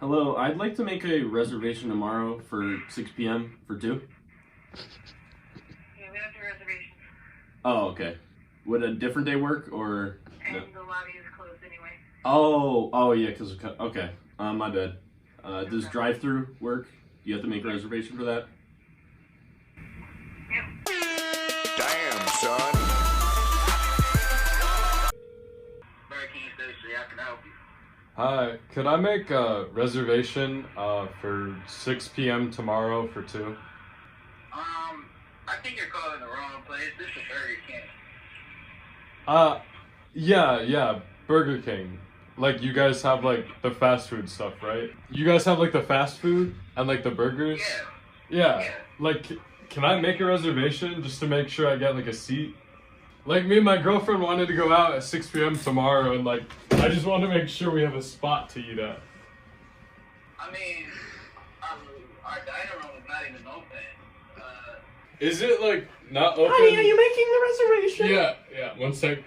Hello, I'd like to make a reservation tomorrow for 6 p.m. for 2. Yeah, we don't do reservations. Oh, okay. Would a different day work, or... And No? the lobby is closed anyway. Oh, yeah, because... Okay, my bad. Does drive-through work? You have to make a reservation for that? Yep. Damn, son. I can help you. Hi, could I make a reservation for 6 p.m. tomorrow for 2? I think you're calling the wrong place. This is Burger King. Yeah, Burger King. Like, you guys have, like, the fast food stuff, right? You guys have, like, the fast food and, like, the burgers? Yeah. Like, can I make a reservation just to make sure I get, like, a seat? Like, me and my girlfriend wanted to go out at 6 p.m. tomorrow, and, like, I just want to make sure we have a spot to eat at. I mean, our dining room is not even open. Is it, like, not open? Honey, are you making the reservation? Yeah, 1 sec.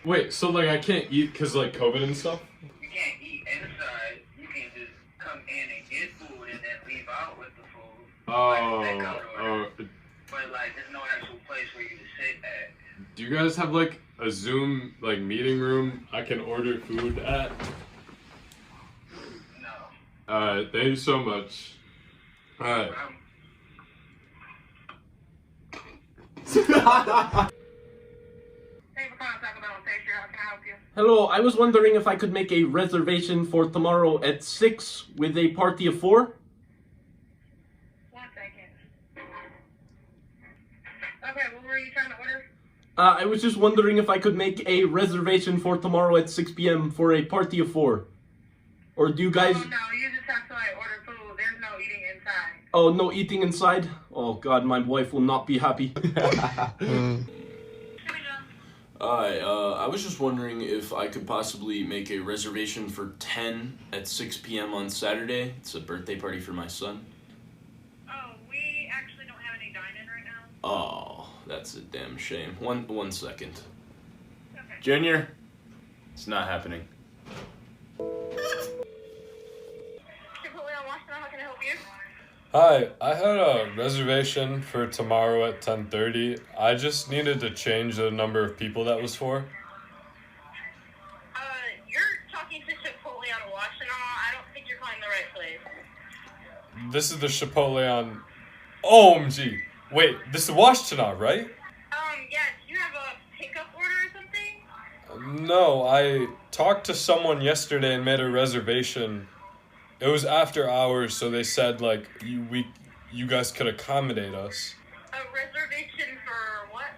Wait, so, like, I can't eat because, like, COVID and stuff? You can't eat inside. You can just come in and get food and then leave out with the food. But, like, there's no actual place for you to sit at. Do you guys have, like, a Zoom, like, meeting room I can order food at? No. Alright, thank you so much. Alright. Thank you for calling Taco Bell and Pastry. How can I help you? Hello, I was wondering if I could make a reservation for tomorrow at 6 with a party of 4? 1 second. Okay, what were you trying to order? I was just wondering if I could make a reservation for tomorrow at 6 p.m. for a party of 4. Or do you guys... Oh, no, you just have to, like, order food. There's no eating inside. Oh, no eating inside? Oh god, my wife will not be happy. I was just wondering if I could possibly make a reservation for 10 at 6 p.m. on Saturday. It's a birthday party for my son. Oh, we actually don't have any dine-in right now. Oh, that's a damn shame. One second. Okay. Junior, it's not happening. How can I help you? Hi, I had a reservation for tomorrow at 10:30. I just needed to change the number of people that was for. You're talking to Chipotle on Washington. I don't think you're calling the right place. This is the Chipotle on... OMG! Wait, this is Washtenaw, right? Yes, you have a pickup order or something? No, I talked to someone yesterday and made a reservation. It was after hours, so they said, like, you guys could accommodate us. A reservation for what?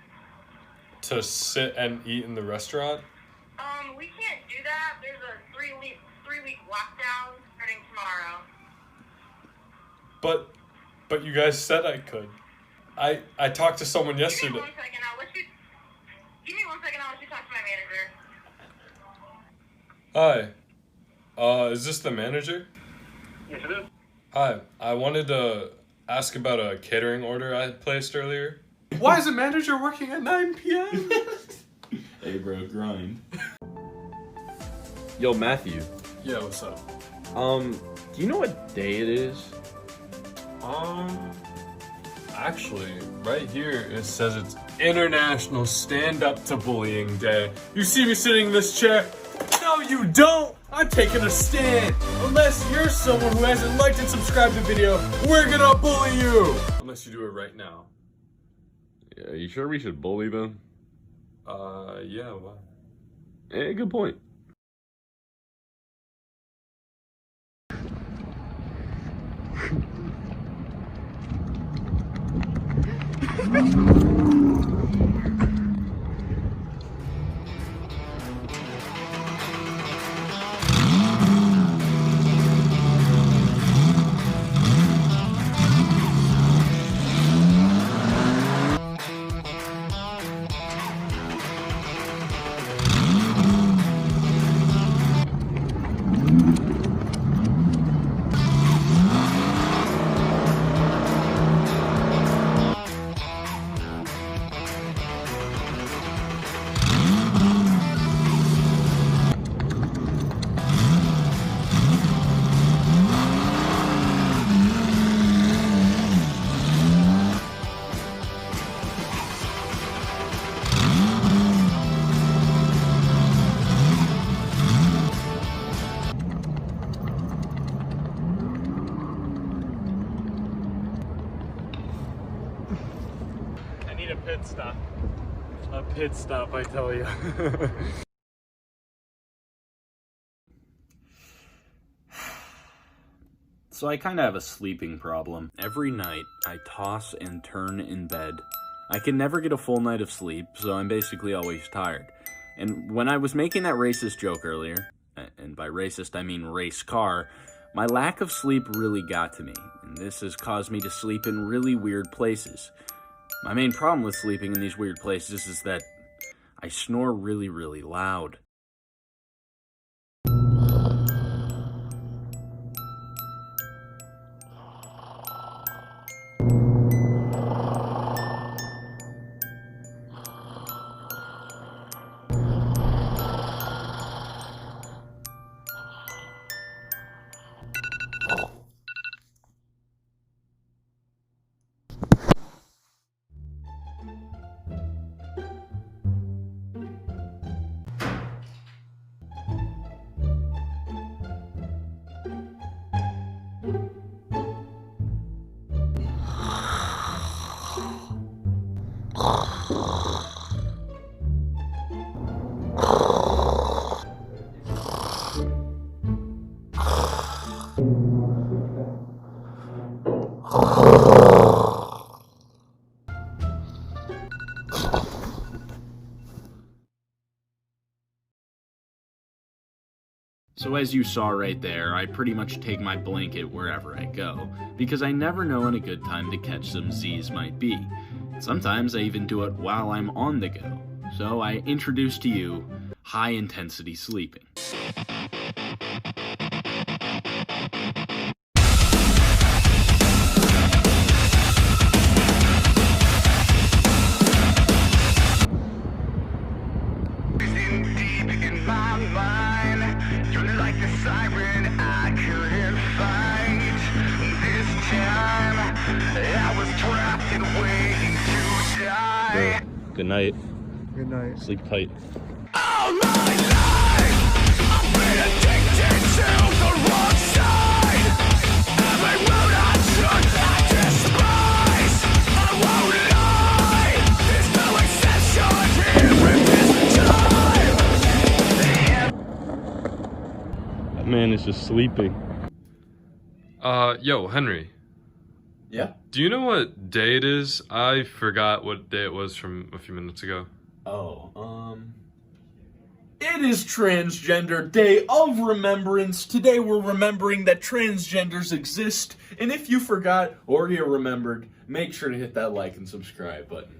To sit and eat in the restaurant? We can't do that. There's a three-week lockdown starting tomorrow. But you guys said I could. I talked to someone yesterday. Give me 1 second. I'll let you talk to my manager. Hi. Is this the manager? Yes, it is. Hi. I wanted to ask about a catering order I had placed earlier. Why is the manager working at 9 p.m.? Hey bro, grind. Yo, Matthew. Yeah, what's up? Do you know what day it is? Actually, right here it says it's International Stand Up to Bullying Day. You see me sitting in this chair? No, you don't! I'm taking a stand! Unless you're someone who hasn't liked and subscribed to the video, we're gonna bully you! Unless you do it right now. Yeah, you sure we should bully them? Yeah, why? Eh, good point. stop. A pit stop, I tell you. So I kind of have a sleeping problem. Every night, I toss and turn in bed. I can never get a full night of sleep, so I'm basically always tired. And when I was making that racist joke earlier, and by racist I mean race car, my lack of sleep really got to me, and this has caused me to sleep in really weird places. My main problem with sleeping in these weird places is that I snore really, really loud. So as you saw right there, I pretty much take my blanket wherever I go, because I never know when a good time to catch some Z's might be. Sometimes I even do it while I'm on the go. So I introduce to you high-intensity sleeping. Good night. Good night. Sleep tight. All my life, I've been addicted to the wrong side. Every road I took, I despise. I won't lie, there's no exception here in this time. That man is just sleeping. Yo, Henry. Yeah? Do you know what day it is? I forgot what day it was from a few minutes ago. It is Transgender Day of Remembrance. Today we're remembering that transgenders exist. And if you forgot or you remembered, make sure to hit that like and subscribe button.